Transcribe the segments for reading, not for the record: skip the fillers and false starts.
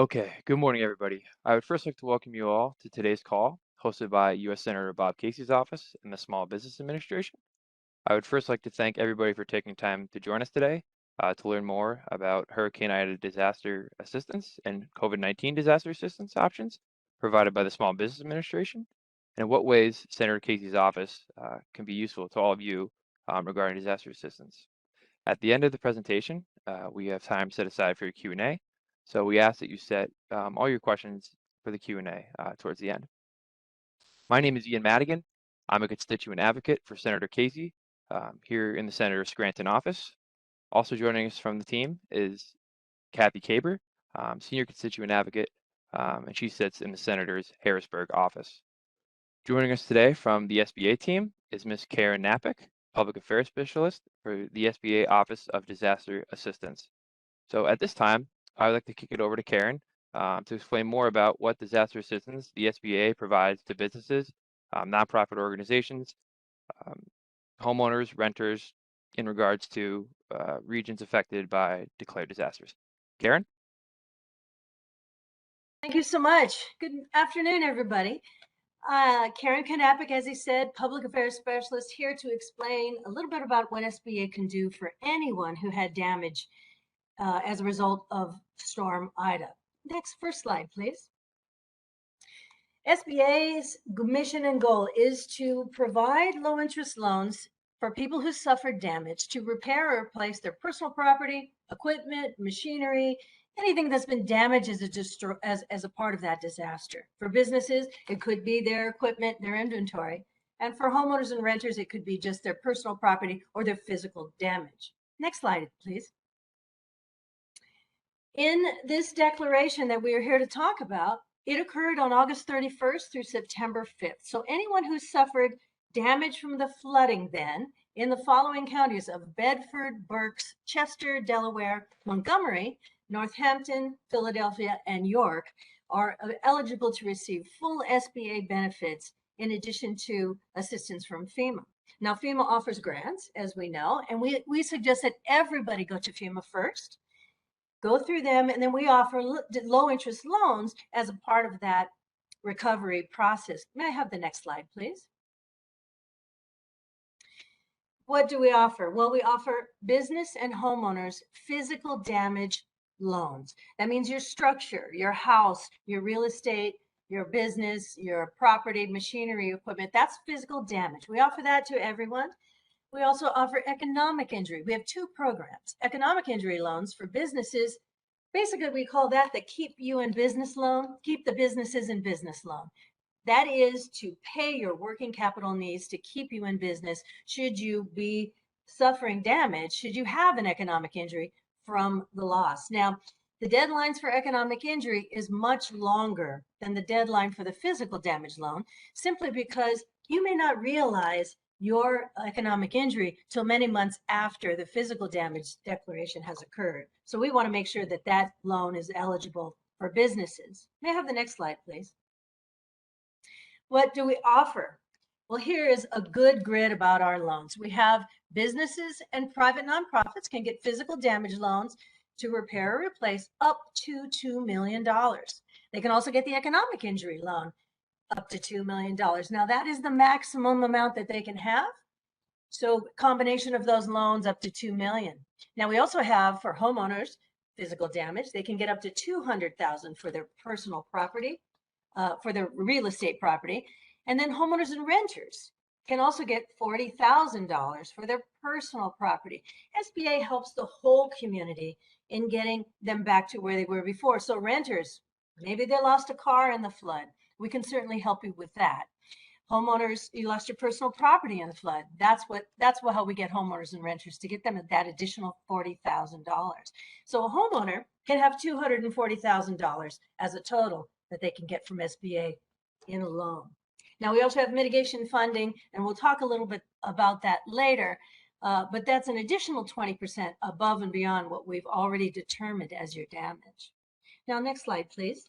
Okay, good morning, everybody. I would first like to welcome you all to today's call, hosted by U.S. Senator Bob Casey's office and the Small Business Administration. I would first like to thank everybody for taking time to join us today to learn more about Hurricane Ida disaster assistance and COVID-19 disaster assistance options provided by the Small Business Administration, and in what ways Senator Casey's office can be useful to all of you regarding disaster assistance. At the end of the presentation, we have time set aside for your Q&A. So we ask that you set all your questions for the Q&A towards the end. My name is Ian Madigan. I'm a constituent advocate for Senator Casey here in the Senator Scranton office. Also joining us from the team is Kathi Kaber, senior constituent advocate, and she sits in the Senator's Harrisburg office. Joining us today from the SBA team is Ms. Karen Knapik, Public Affairs Specialist for the SBA Office of Disaster Assistance. So at this time, I would like to kick it over to Karen to explain more about what disaster assistance the SBA provides to businesses, nonprofit organizations, um, homeowners, renters, in regards to regions affected by declared disasters. Karen? Thank you so much. Good afternoon, everybody. Karen Knapik, as he said, Public Affairs Specialist, here to explain a little bit about what SBA can do for anyone who had damage as a result of Storm Ida. First slide, please. SBA's mission and goal is to provide low-interest loans for people who suffered damage to repair or replace their personal property, equipment, machinery, anything that's been damaged as a part of that disaster. For businesses, it could be their equipment, their inventory. And for homeowners and renters, it could be just their personal property or their physical damage. Next slide, please. In this declaration that we are here to talk about, it occurred on August 31st through September 5th. So anyone who suffered damage from the flooding then in the following counties of Bedford, Berks, Chester, Delaware, Montgomery, Northampton, Philadelphia, and York are eligible to receive full SBA benefits in addition to assistance from FEMA. Now, FEMA offers grants, as we know, and we suggest that everybody go to FEMA first, go through them, and then we offer low interest loans as a part of that recovery process. May I have the next slide, please? What do we offer? Well, we offer business and homeowners physical damage loans. That means your structure, your house, your real estate, your business, your property, machinery, equipment, that's physical damage. We offer that to everyone. We also offer economic injury. We have two programs. Economic injury loans for businesses. Basically, we call that the keep you in business loan, keep the businesses in business loan. That is to pay your working capital needs to keep you in business should you be suffering damage, should you have an economic injury from the loss. Now, the deadlines for economic injury is much longer than the deadline for the physical damage loan, simply because you may not realize your economic injury till many months after the physical damage declaration has occurred. So we want to make sure that that loan is eligible for businesses. May I have the next slide, please? What do we offer? Well, here is a good grid about our loans. We have businesses and private nonprofits can get physical damage loans to repair or replace up to $2 million. They can also get the economic injury loan up to $2 million. Now, that is the maximum amount that they can have. So combination of those loans up to $2 million. Now, we also have for homeowners physical damage. They can get up to $200,000 for their personal property, for their real estate property. And then homeowners and renters can also get $40,000 for their personal property. SBA helps the whole community in getting them back to where they were before. So renters, maybe they lost a car in the flood. We can certainly help you with that. Homeowners, you lost your personal property in the flood. That's how we get homeowners and renters, to get them that additional $40,000. So a homeowner can have $240,000 as a total that they can get from SBA in a loan. Now, we also have mitigation funding, and we'll talk a little bit about that later, but that's an additional 20% above and beyond what we've already determined as your damage. Now, next slide, please.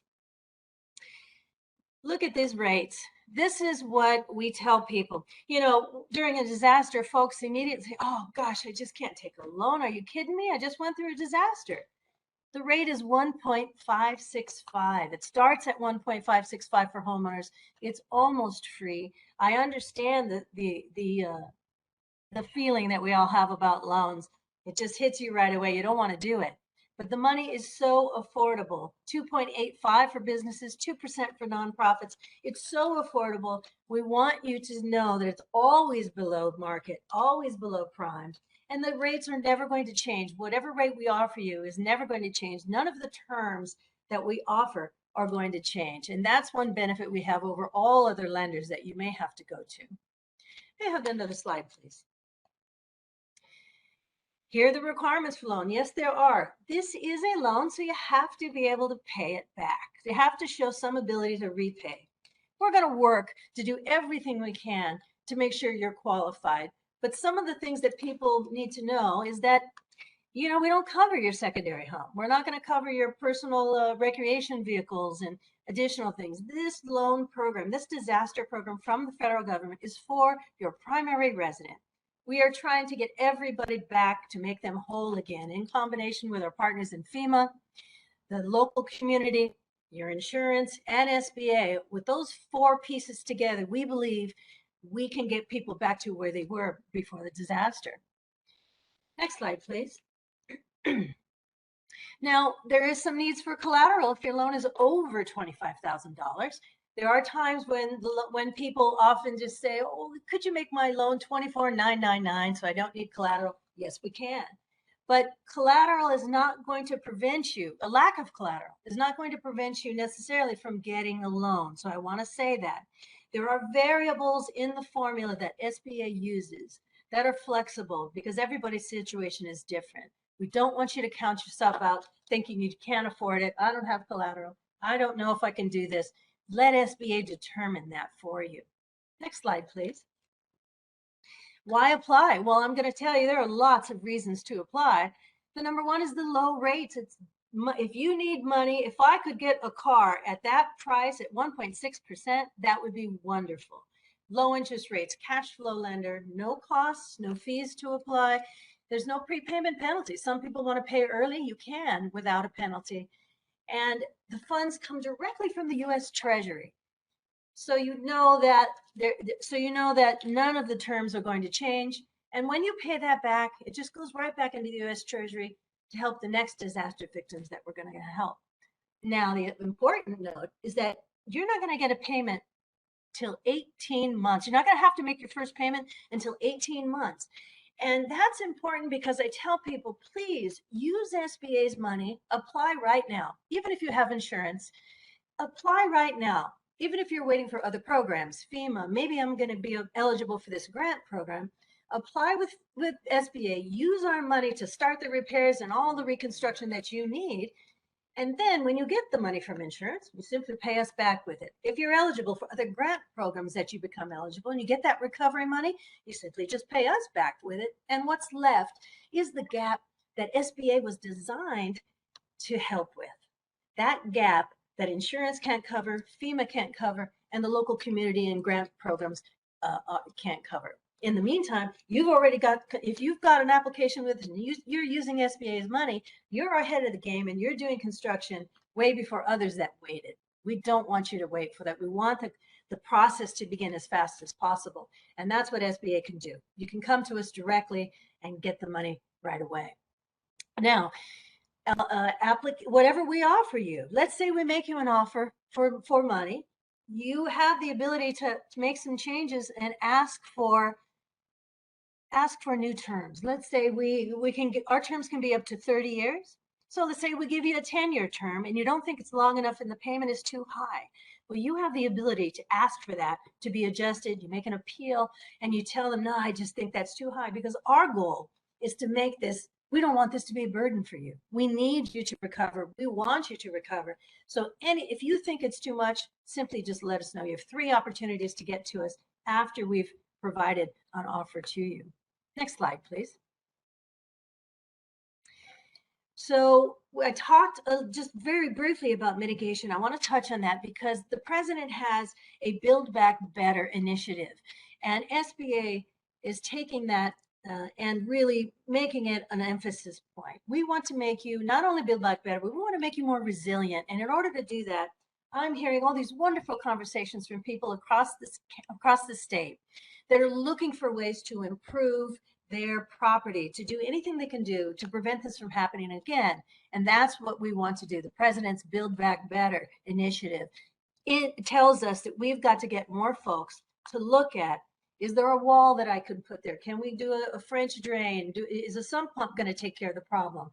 Look at these rates. This is what we tell people. You know, during a disaster, folks immediately say, oh gosh, I just can't take a loan. Are you kidding me? I just went through a disaster. The rate is 1.565. It starts at 1.565 for homeowners. It's almost free. I understand the feeling that we all have about loans. It just hits you right away. You don't want to do it. But the money is so affordable. 2.85 for businesses, 2% for nonprofits. It's so affordable. We want you to know that it's always below market, always below prime. And the rates are never going to change. Whatever rate we offer you is never going to change. None of the terms that we offer are going to change. And that's one benefit we have over all other lenders that you may have to go to. May I have another slide, please? Here are the requirements for loan. Yes, there are. This is a loan, so you have to be able to pay it back. You have to show some ability to repay. We're going to work to do everything we can to make sure you're qualified. But some of the things that people need to know is that, we don't cover your secondary home. We're not going to cover your personal recreation vehicles and additional things. This loan program, this disaster program from the federal government is for your primary resident. We are trying to get everybody back to make them whole again in combination with our partners in FEMA, the local community, your insurance, and SBA. With those four pieces together, we believe we can get people back to where they were before the disaster. Next slide, please. Now, there is some needs for collateral if your loan is over $25,000. There are times when people often just say, oh, could you make my loan $24,999 so I don't need collateral? Yes, we can. But collateral is not going to prevent you, a lack of collateral is not going to prevent you necessarily from getting a loan. So I want to say that. There are variables in the formula that SBA uses that are flexible because everybody's situation is different. We don't want you to count yourself out thinking you can't afford it. I don't have collateral. I don't know if I can do this. Let SBA determine that for you. Next slide, please. Why apply? Well, I'm going to tell you there are lots of reasons to apply. The number one is the low rates. If you need money, if I could get a car at that price at 1.6%, that would be wonderful. Low interest rates, cash flow lender, no costs, no fees to apply. There's no prepayment penalty. Some people want to pay early. You can without a penalty. And the funds come directly from the U.S. Treasury. So you know that none of the terms are going to change. And when you pay that back, it just goes right back into the U.S. Treasury to help the next disaster victims that we're going to help. Now, the important note is that you're not going to get a payment till 18 months. You're not going to have to make your first payment until 18 months. And that's important because I tell people, please use SBA's money, apply right now. Even if you have insurance, apply right now. Even if you're waiting for other programs, FEMA, maybe I'm going to be eligible for this grant program. Apply with SBA, use our money to start the repairs and all the reconstruction that you need. And then when you get the money from insurance, you simply pay us back with it. If you're eligible for other grant programs that you become eligible and you get that recovery money, you simply just pay us back with it. And what's left is the gap that SBA was designed to help with. That gap that insurance can't cover, FEMA can't cover, and the local community and grant programs can't cover. In the meantime, if you've got an application with and you're using SBA's money, you're ahead of the game and you're doing construction way before others that waited. We don't want you to wait for that. We want the process to begin as fast as possible. And that's what SBA can do. You can come to us directly and get the money right away. Now, whatever we offer you, let's say we make you an offer for money, you have the ability to make some changes and ask for new terms. Let's say our terms can be up to 30 years. So let's say we give you a 10-year term and you don't think it's long enough and the payment is too high. Well, you have the ability to ask for that to be adjusted. You make an appeal and you tell them, no, I just think that's too high, because our goal is to make this, we don't want this to be a burden for you. We need you to recover. We want you to recover. So if you think it's too much, simply just let us know. You have 3 opportunities to get to us after we've provided an offer to you. Next slide, please. So I talked just very briefly about mitigation. I want to touch on that because the president has a Build Back Better initiative, and SBA is taking that and really making it an emphasis point. We want to make you not only build back better, but we want to make you more resilient. And in order to do that, I'm hearing all these wonderful conversations from people across the state that are looking for ways to improve their property, to do anything they can do to prevent this from happening again. And that's what we want to do. The president's Build Back Better initiative. It tells us that we've got to get more folks to look at, is there a wall that I could put there? Can we do a French drain? Is a sump pump going to take care of the problem?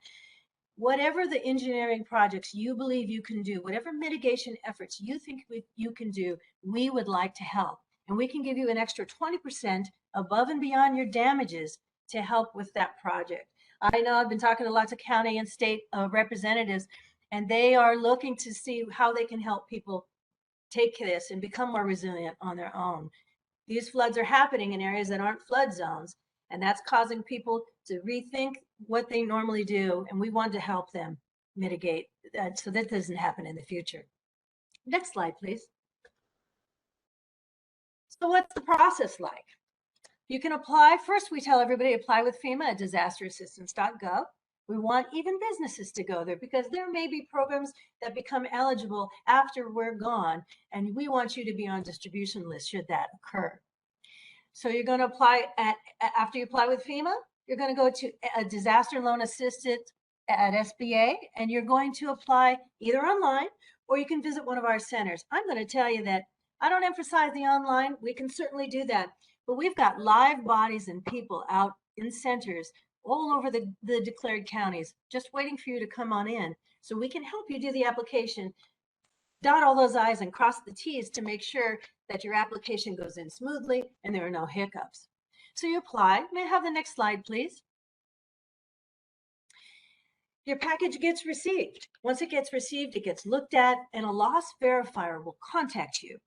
Whatever the engineering projects you believe you can do, whatever mitigation efforts you think you can do, we would like to help. And we can give you an extra 20% above and beyond your damages to help with that project. I know I've been talking to lots of county and state representatives, and they are looking to see how they can help people take this and become more resilient on their own. These floods are happening in areas that aren't flood zones, and that's causing people to rethink what they normally do, and we want to help them mitigate that so that doesn't happen in the future. Next slide, please. So what's the process like? You can apply. First, we tell everybody apply with FEMA at disasterassistance.gov. We want even businesses to go there because there may be programs that become eligible after we're gone, and we want you to be on distribution list should that occur. So you're going to apply after you apply with FEMA, you're going to go to a disaster loan assistant at SBA, and you're going to apply either online or you can visit one of our centers. I'm going to tell you that I don't emphasize the online. We can certainly do that, but we've got live bodies and people out in centers all over the declared counties, just waiting for you to come on in. So we can help you do the application, dot all those I's and cross the T's to make sure that your application goes in smoothly and there are no hiccups. So you apply. May I have the next slide, please? Your package gets received. Once it gets received, it gets looked at, and a loss verifier will contact you.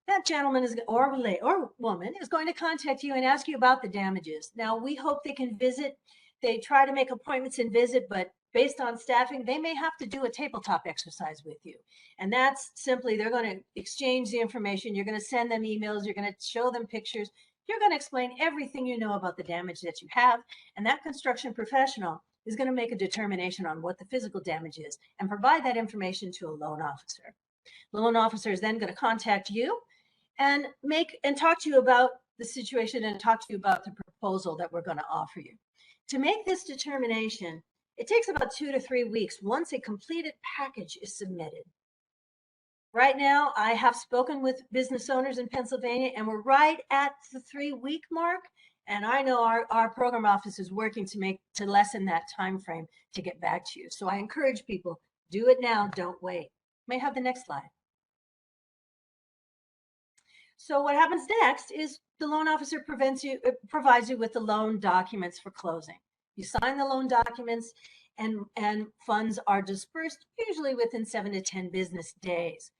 That gentleman is, or woman is going to contact you and ask you about the damages. Now, we hope they can visit. They try to make appointments and visit, but based on staffing, they may have to do a tabletop exercise with you. And that's simply, they're going to exchange the information. You're going to send them emails. You're going to show them pictures. You're going to explain everything you know about the damage that you have. And that construction professional is going to make a determination on what the physical damage is and provide that information to a loan officer. The loan officer is then going to contact you and talk to you about the situation and talk to you about the proposal that we're going to offer you. To make this determination, it takes about 2 to 3 weeks once a completed package is submitted. Right now, I have spoken with business owners in Pennsylvania, and we're right at the 3-week mark. And I know our program office is working to lessen that time frame to get back to you. So I encourage people, do it now, don't wait. May I have the next slide? So what happens next is the loan officer provides you with the loan documents for closing. You sign the loan documents and funds are dispersed usually within 7 to 10 business days.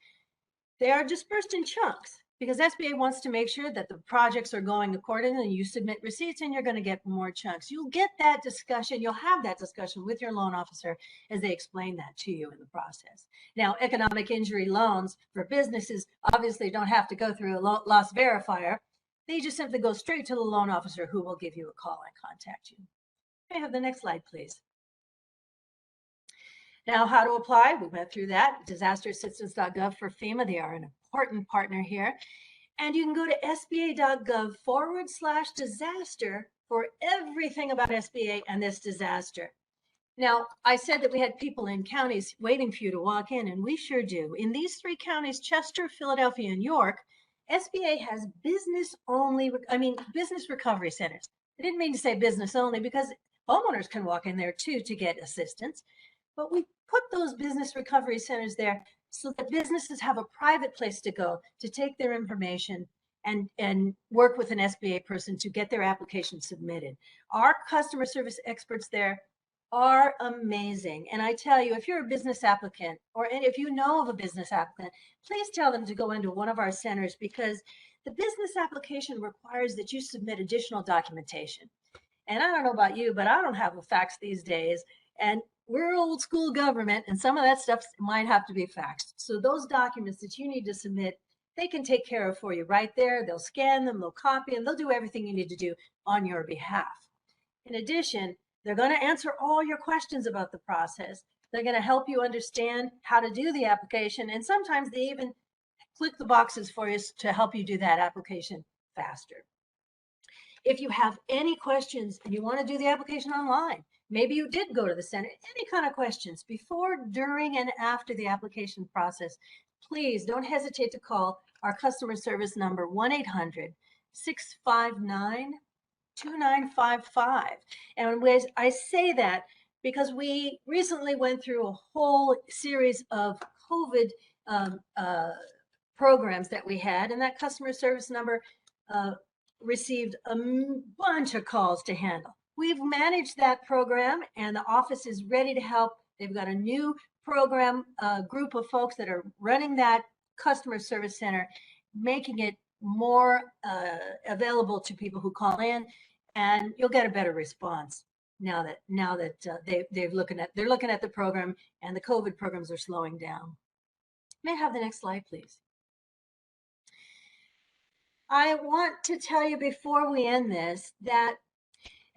They are dispersed in chunks because SBA wants to make sure that the projects are going accordingly. You submit receipts and you're going to get more chunks. You'll get that discussion. You'll have that discussion with your loan officer as they explain that to you in the process. Now, economic injury loans for businesses obviously don't have to go through a loss verifier. They just simply go straight to the loan officer who will give you a call and contact you. May I have the next slide, please? Now, how to apply? We went through that. Disasterassistance.gov for FEMA. They are an important partner here. And you can go to sba.gov/disaster for everything about SBA and this disaster. Now, I said that we had people in counties waiting for you to walk in, and we sure do. In these 3 counties, Chester, Philadelphia, and York, SBA has business recovery centers. I didn't mean to say business only because homeowners can walk in there too to get assistance. But we put those business recovery centers there so that businesses have a private place to go to take their information and work with an SBA person to get their application submitted. Our customer service experts there are amazing. And I tell you, if you're a business applicant and if you know of a business applicant, please tell them to go into one of our centers because the business application requires that you submit additional documentation. And I don't know about you, but I don't have a fax these days. And we're old school government, and some of that stuff might have to be faxed. So those documents that you need to submit, they can take care of for you right there. They'll scan them, they'll copy them, they'll do everything you need to do on your behalf. In addition, they're going to answer all your questions about the process. They're going to help you understand how to do the application. And sometimes they even click the boxes for you to help you do that application faster. If you have any questions and you want to do the application online, maybe you did go to the center, any kind of questions before, during, and after the application process, please don't hesitate to call our customer service number 1-800-659-2955. And I say that because we recently went through a whole series of COVID programs that we had, and that customer service number received a bunch of calls to handle. We've managed that program, and the office is ready to help. They've got a new program group of folks that are running that customer service center, making it more available to people who call in, and you'll get a better response now that they're looking at the program, and the COVID programs are slowing down. May I have the next slide, please? I want to tell you before we end this that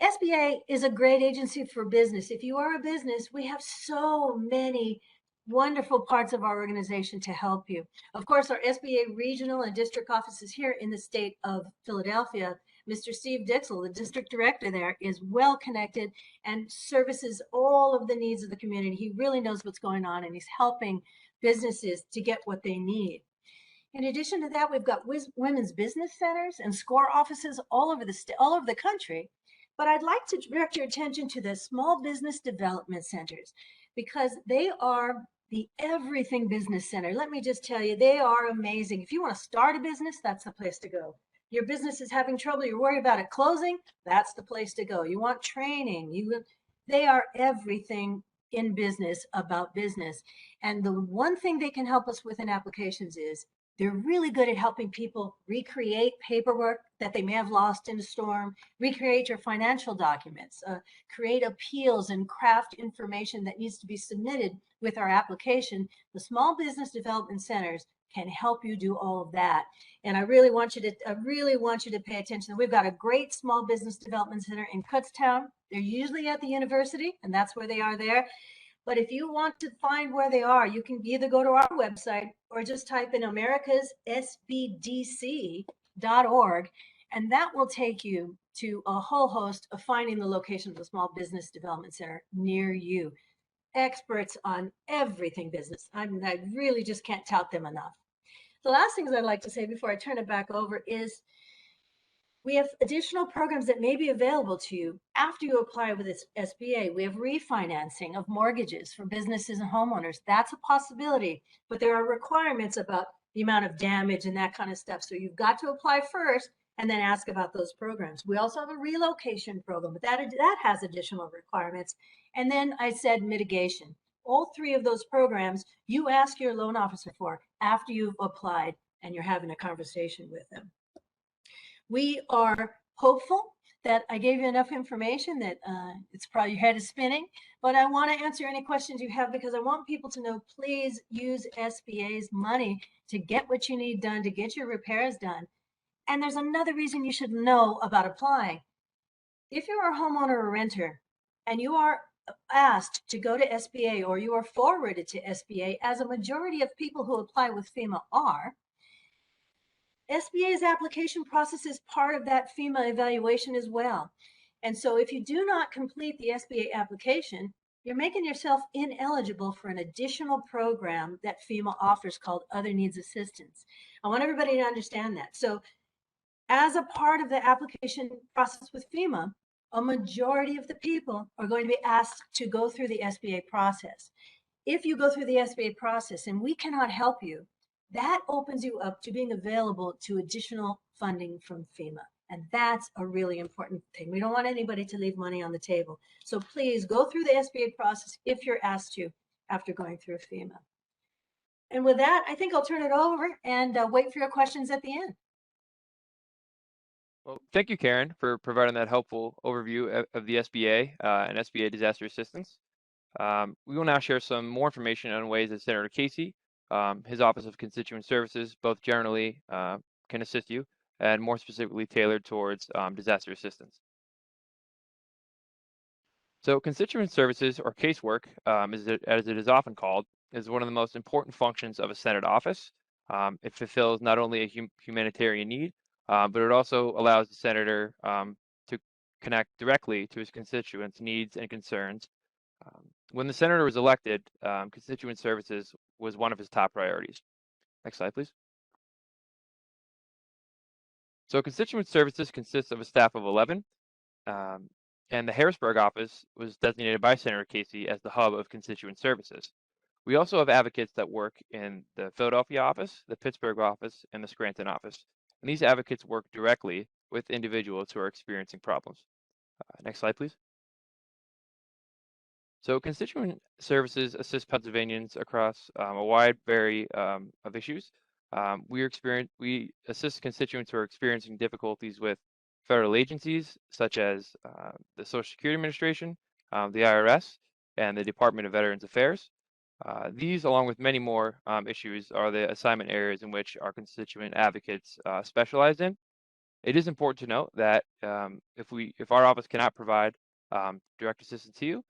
SBA is a great agency for business. If you are a business, we have so many wonderful parts of our organization to help you. Of course, our SBA regional and district offices here in the state of Philadelphia, Mr. Steve Dixell, the district director there, is well connected and services all of the needs of the community. He really knows what's going on, and he's helping businesses to get what they need. In addition to that, we've got women's business centers and SCORE offices all over the country. But I'd like to direct your attention to the small business development centers, because they are the everything business center. Let me just tell you, they are amazing. If you want to start a business, that's the place to go. Your business is having trouble, you're worried about it closing, that's the place to go. You want training, they are everything in business about business. And the one thing they can help us with in applications is they're really good at helping people recreate paperwork that they may have lost in a storm, recreate your financial documents, create appeals, and craft information that needs to be submitted with our application. The small business development centers can help you do all of that. And I really want you to pay attention. We've got a great small business development center in Kutztown. They're usually at the university, and that's where they are there. But if you want to find where they are, you can either go to our website or just type in America's SBDC.org, and that will take you to a whole host of finding the location of the Small Business Development Center near you. Experts on everything business. I really just can't tout them enough. The last things I'd like to say before I turn it back over is we have additional programs that may be available to you after you apply with this SBA. We have refinancing of mortgages for businesses and homeowners. That's a possibility, but there are requirements about the amount of damage and that kind of stuff. So you've got to apply first and then ask about those programs. We also have a relocation program, but that has additional requirements. And then I said mitigation. All three of those programs you ask your loan officer for after you've applied and you're having a conversation with them. We are hopeful that I gave you enough information that it's probably your head is spinning, but I want to answer any questions you have, because I want people to know, please use SBA's money to get what you need done, to get your repairs done. And there's another reason you should know about applying. If you're a homeowner or renter and you are asked to go to SBA, or you are forwarded to SBA, as a majority of people who apply with FEMA are, SBA's application process is part of that FEMA evaluation as well. And so if you do not complete the SBA application, you're making yourself ineligible for an additional program that FEMA offers called Other Needs Assistance. I want everybody to understand that. So as a part of the application process with FEMA, a majority of the people are going to be asked to go through the SBA process. If you go through the SBA process and we cannot help you, that opens you up to being available to additional funding from FEMA. And that's a really important thing. We don't want anybody to leave money on the table. So please go through the SBA process if you're asked to after going through FEMA. And with that, I think I'll turn it over and wait for your questions at the end. Well, thank you, Karen, for providing that helpful overview of the SBA and SBA disaster assistance. We will now share some more information on ways that Senator Casey, his Office of Constituent Services, both generally can assist you, and more specifically tailored towards disaster assistance. So constituent services, or casework, as it is often called, is one of the most important functions of a Senate office. It fulfills not only a humanitarian need, but it also allows the senator to connect directly to his constituents' needs and concerns. When the senator was elected, constituent services was one of his top priorities. Next slide, please. So constituent services consists of a staff of 11. Um, and the Harrisburg office was designated by Senator Casey as the hub of constituent services. We also have advocates that work in the Philadelphia office, the Pittsburgh office, and the Scranton office. And these advocates work directly with individuals who are experiencing problems. Next slide, please. So constituent services assist Pennsylvanians across a wide variety of issues. We assist constituents who are experiencing difficulties with federal agencies such as the Social Security Administration, the IRS, and the Department of Veterans Affairs. These, along with many more issues, are the assignment areas in which our constituent advocates specialize in. It is important to note that if our office cannot provide direct assistance to you,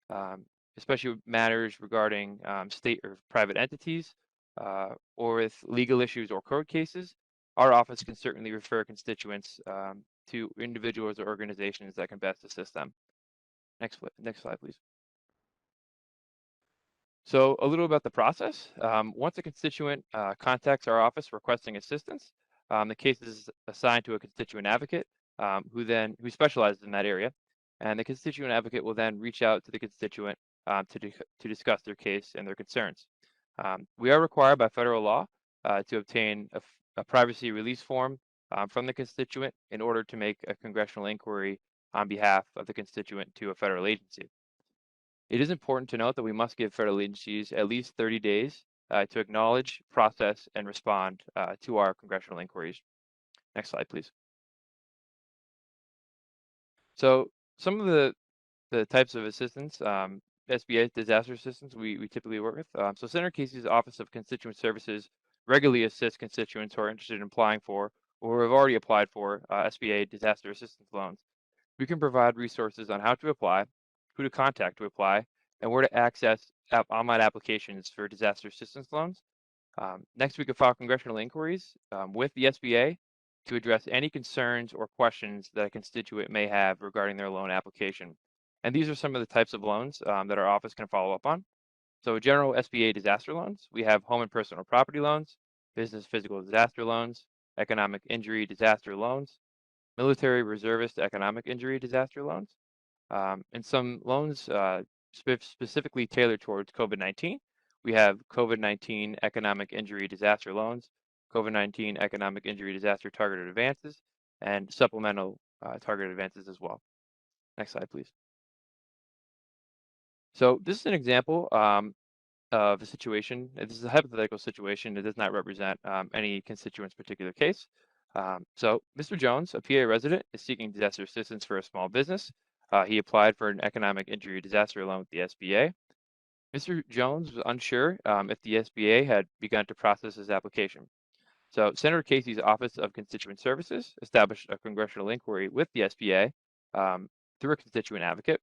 um, especially with matters regarding state or private entities, or with legal issues or court cases, our office can certainly refer constituents to individuals or organizations that can best assist them. Next slide, please. So a little about the process. Once a constituent contacts our office requesting assistance, the case is assigned to a constituent advocate who specializes in that area. And the constituent advocate will then reach out to the constituent to discuss their case and their concerns. We are required by federal law to obtain a privacy release form from the constituent in order to make a congressional inquiry on behalf of the constituent to a federal agency. It is important to note that we must give federal agencies at least 30 days to acknowledge, process, and respond to our congressional inquiries. Next slide, please. So some of the types of assistance, SBA disaster assistance we typically work with. So Senator Casey's Office of Constituent Services regularly assists constituents who are interested in applying for or who have already applied for SBA disaster assistance loans. We can provide resources on how to apply, who to contact to apply, and where to access online applications for disaster assistance loans. Next, we could file congressional inquiries with the SBA to address any concerns or questions that a constituent may have regarding their loan application. And these are some of the types of loans that our office can follow up on. So general SBA disaster loans, we have home and personal property loans, business physical disaster loans, economic injury disaster loans, military reservist economic injury disaster loans, and some loans specifically tailored towards COVID-19. We have COVID-19 economic injury disaster loans, COVID-19 economic injury disaster targeted advances, and supplemental targeted advances as well. Next slide, please. So this is an example of a situation. This is a hypothetical situation. It does not represent any constituent's particular case. So Mr. Jones, a PA resident, is seeking disaster assistance for a small business. He applied for an economic injury disaster loan with the SBA. Mr. Jones was unsure if the SBA had begun to process his application. So Senator Casey's Office of Constituent Services established a congressional inquiry with the SBA through a constituent advocate.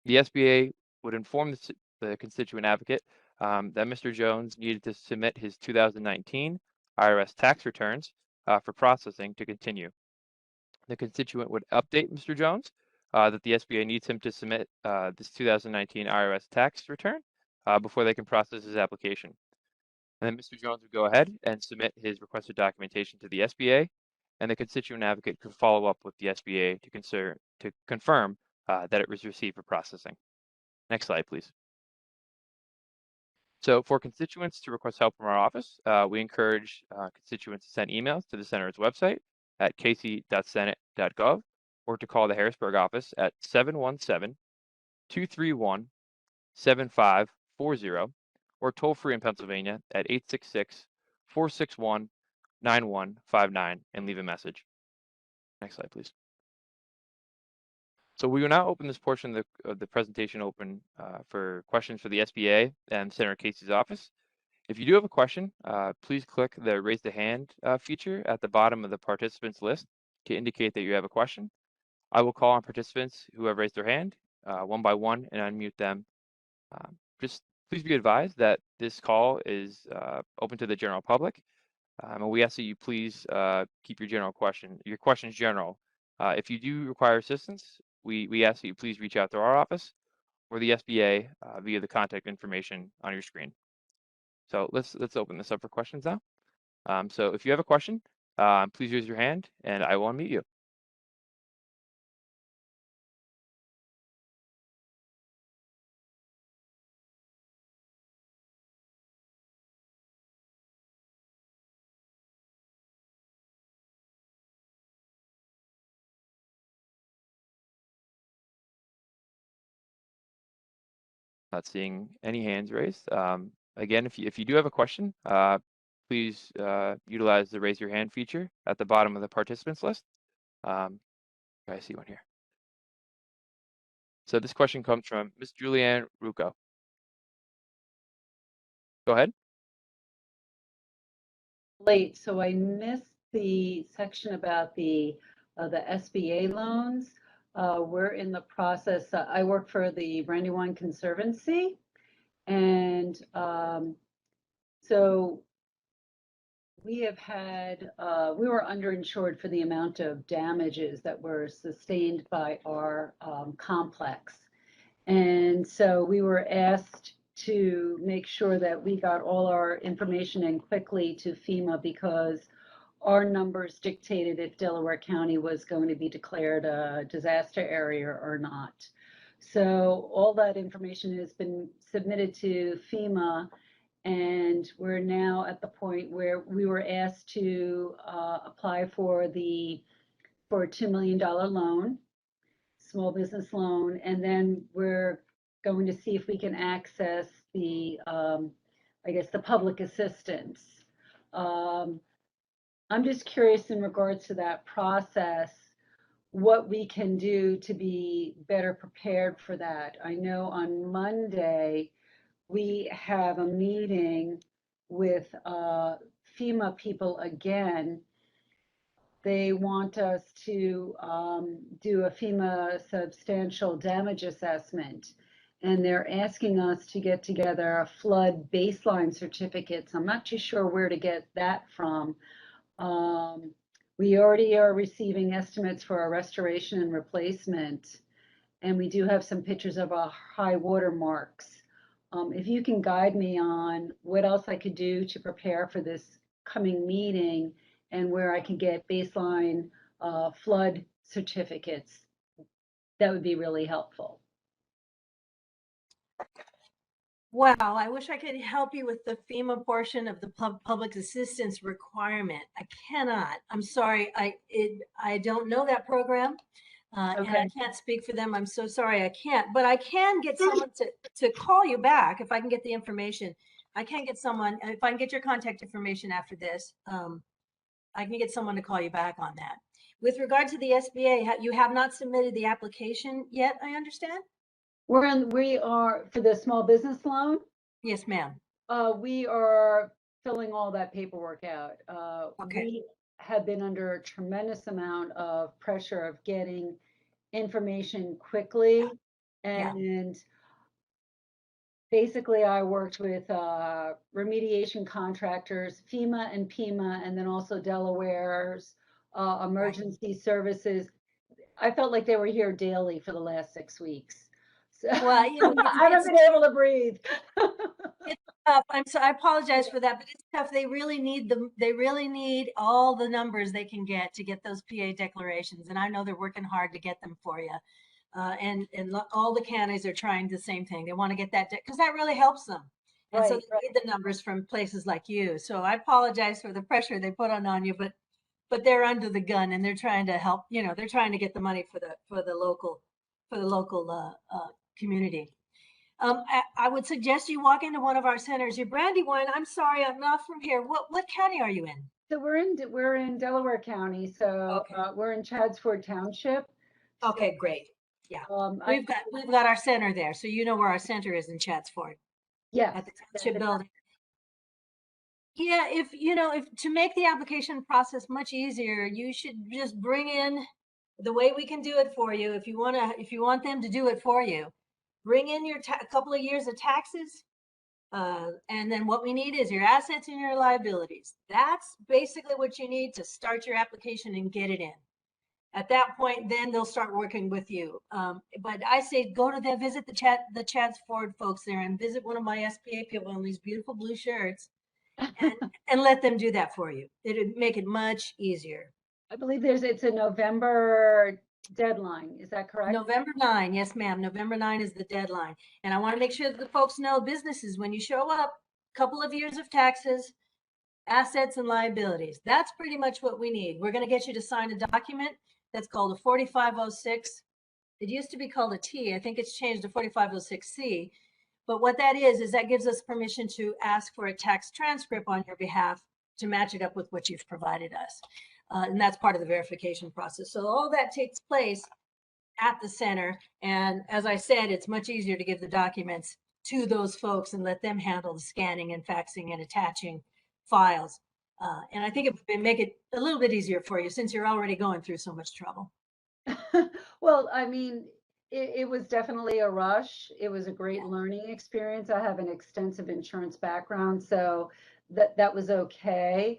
The SBA would inform the constituent advocate that Mr. Jones needed to submit his 2019 IRS tax returns for processing to continue. The constituent would update Mr. Jones that the SBA needs him to submit this 2019 IRS tax return before they can process his application. And then Mr. Jones would go ahead and submit his requested documentation to the SBA, and the constituent advocate could follow up with the SBA to confirm that it was received for processing. Next slide, please. So for constituents to request help from our office, we encourage constituents to send emails to the Senator's website at casey.senate.gov or to call the Harrisburg office at 717-231-7540 or toll free in Pennsylvania at 866-461-9159 and leave a message. Next slide, please. So we will now open this portion of the presentation open for questions for the SBA and Senator Casey's office. If you do have a question, please click the raise the hand feature at the bottom of the participants list to indicate that you have a question. I will call on participants who have raised their hand one by one and unmute them. Just please be advised that this call is open to the general public. And we ask that you please keep your questions general. If you do require assistance, we ask that you please reach out to our office or the SBA via the contact information on your screen. So let's open this up for questions now. So if you have a question, please raise your hand and I will unmute you. Not seeing any hands raised. Again, if you do have a question, please utilize the raise your hand feature at the bottom of the participants list. I see one here. So this question comes from Ms. Julianne Rucco. Go ahead. Late, so I missed the section about the SBA loans. We're in the process. I work for the Brandywine Conservancy, and so we have had, we were underinsured for the amount of damages that were sustained by our complex. And so we were asked to make sure that we got all our information in quickly to FEMA because our numbers dictated if Delaware County was going to be declared a disaster area or not. So all that information has been submitted to FEMA, and we're now at the point where we were asked to apply for a $2 million loan, small business loan, and then we're going to see if we can access the, I guess, the public assistance. I'm just curious in regards to that process, what we can do to be better prepared for that. I know on Monday, we have a meeting with FEMA people again. They want us to do a FEMA substantial damage assessment, and they're asking us to get together a flood baseline certificates. I'm not too sure where to get that from. We already are receiving estimates for our restoration and replacement, and we do have some pictures of our high water marks. If you can guide me on what else I could do to prepare for this coming meeting and where I can get baseline flood certificates, that would be really helpful. Wow, I wish I could help you with the FEMA portion of the public assistance requirement. I cannot. I'm sorry. I don't know that program, and I can't speak for them. I'm so sorry. I can't. But I can get someone to call you back if I can get the information. I can get someone, if I can get your contact information after this, I can get someone to call you back on that. With regard to the SBA, you have not submitted the application yet, I understand? We are for the small business loan. Yes, ma'am. We are filling all that paperwork out. Okay. We have been under a tremendous amount of pressure of getting information quickly, and basically I worked with remediation contractors, FEMA and PEMA, and then also Delaware's emergency services. I felt like they were here daily for the last 6 weeks. So, well, you know, I haven't been able to breathe. It's tough. I apologize for that, but it's tough. They really need all the numbers they can get to get those PA declarations, and I know they're working hard to get them for you. And all the counties are trying the same thing. They want to get that because that really helps them. And so they need the numbers from places like you. So I apologize for the pressure they put on you, but they're under the gun and they're trying to help. You know, they're trying to get the money for the local community. I would suggest you walk into one of our centers. You're Brandywine. I'm sorry, I'm not from here. What county are you in? So we're in Delaware County. So we're in Chaddsford Township. Okay, great. Yeah, we've got our center there, so you know where our center is in Chaddsford. Yeah, at the township building. Yeah, if to make the application process much easier, you should just bring in the way we can do it for you, if you want them to do it for you, bring in your a couple of years of taxes, and then what we need is your assets and your liabilities. That's basically what you need to start your application and get it in. At that point, then they'll start working with you. But I say go to them, visit the Chad's Ford folks there, and visit one of my SBA people in these beautiful blue shirts, and let them do that for you. It'd make it much easier. I believe it's a November deadline. Is that correct? November 9, yes, ma'am. November 9 is the deadline. And I want to make sure that the folks know, businesses, when you show up, couple of years of taxes, assets and liabilities. That's pretty much what we need. We're going to get you to sign a document that's called a 4506. It used to be called a T. I think it's changed to 4506C. But what that is that gives us permission to ask for a tax transcript on your behalf to match it up with what you've provided us. And that's part of the verification process. So all that takes place at the center. And as I said, it's much easier to give the documents to those folks and let them handle the scanning and faxing and attaching files. And I think it would make it a little bit easier for you since you're already going through so much trouble. Well, I mean, it was definitely a rush. It was a great learning experience. I have an extensive insurance background, so that was okay.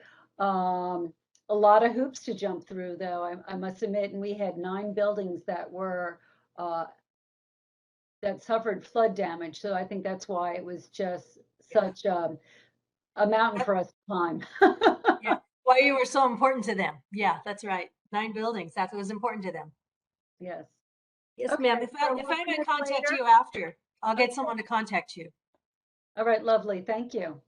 A lot of hoops to jump through, though, I must admit, and we had 9 buildings that were that suffered flood damage. So I think that's why it was just such a mountain for us to climb. Yeah, why you were so important to them. Yeah, that's right. 9 buildings. That was important to them. Yes. Yes, Okay, ma'am. If so I we'll may connect contact later. you after, I'll get someone to contact you. All right, lovely. Thank you.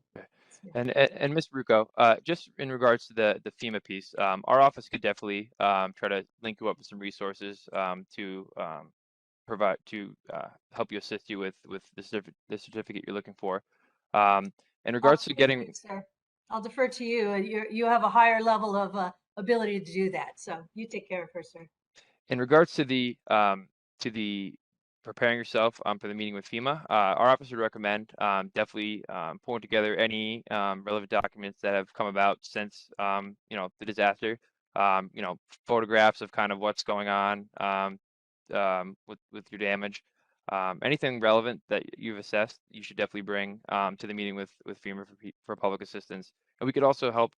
And Ms. Bruco, just in regards to the FEMA piece, our office could definitely try to link you up with some resources to provide to help you assist you with the certificate you're looking for. In regards to getting, sir, I'll defer to you. You have a higher level of ability to do that. So you take care of her, sir. in regards to the preparing yourself for the meeting with FEMA, our office would recommend definitely pulling together any relevant documents that have come about since the disaster. Photographs of kind of what's going on with your damage. Anything relevant that you've assessed, you should definitely bring to the meeting with FEMA for public assistance. And we could also help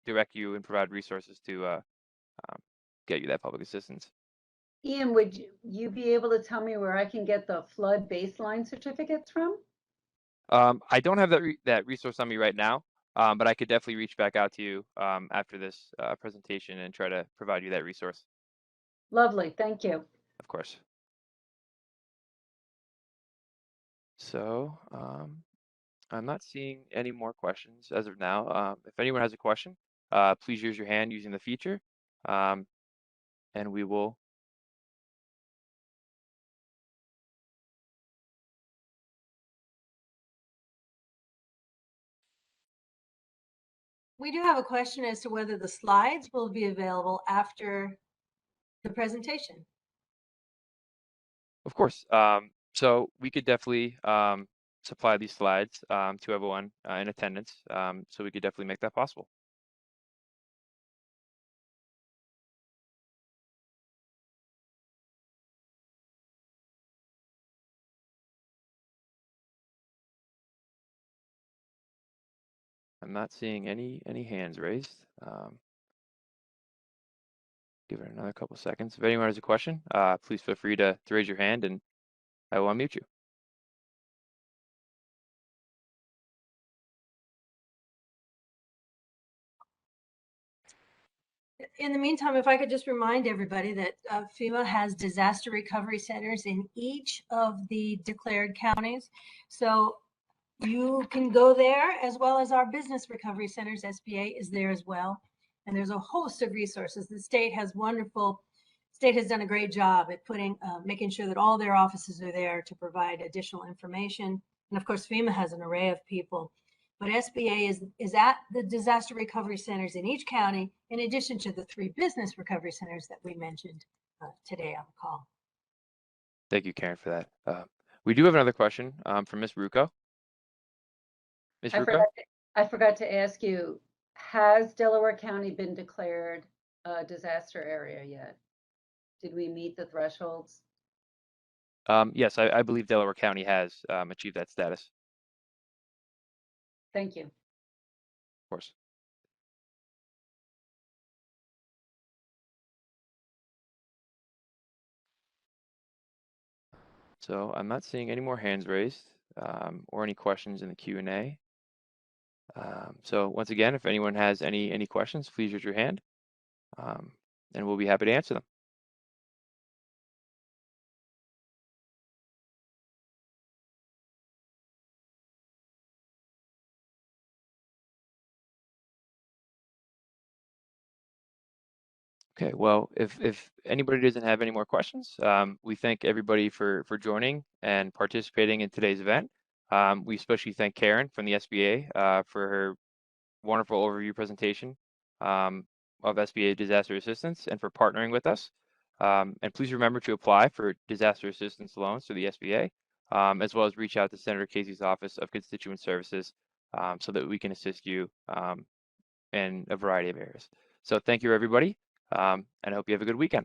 direct you and provide resources to get you that public assistance. Ian, would you be able to tell me where I can get the flood baseline certificates from? I don't have that resource on me right now, but I could definitely reach back out to you after this presentation and try to provide you that resource. Lovely, thank you. Of course. So I'm not seeing any more questions as of now. If anyone has a question, please use your hand using the feature, and we will. We do have a question as to whether the slides will be available after the presentation. Of course. So we could definitely supply these slides to everyone in attendance. So we could definitely make that possible. I'm not seeing any hands raised. Give it another couple seconds. If anyone has a question, please feel free to raise your hand and I will unmute you. In the meantime, if I could just remind everybody that FEMA has disaster recovery centers in each of the declared counties. So you can go there, as well as our business recovery centers. SBA is there as well. And there's a host of resources. The state has done a great job at making sure that all their offices are there to provide additional information. And of course, FEMA has an array of people. But SBA is at the disaster recovery centers in each county, in addition to the 3 business recovery centers that we mentioned today on the call. Thank you, Karen, for that. We do have another question from Ms. Rucco. Ms. Rucco? I forgot to ask you, has Delaware County been declared a disaster area yet? Did we meet the thresholds? Yes, I believe Delaware County has achieved that status, Thank you. of course. So I'm not seeing any more hands raised or any questions in the Q&A. So once again, if anyone has any questions, please raise your hand, and we'll be happy to answer them. Okay, well, if anybody doesn't have any more questions, we thank everybody for joining and participating in today's event. We especially thank Karen from the SBA for her wonderful overview presentation of SBA disaster assistance and for partnering with us. And please remember to apply for disaster assistance loans through the SBA, as well as reach out to Senator Casey's Office of Constituent Services so that we can assist you in a variety of areas. So thank you, everybody, and I hope you have a good weekend.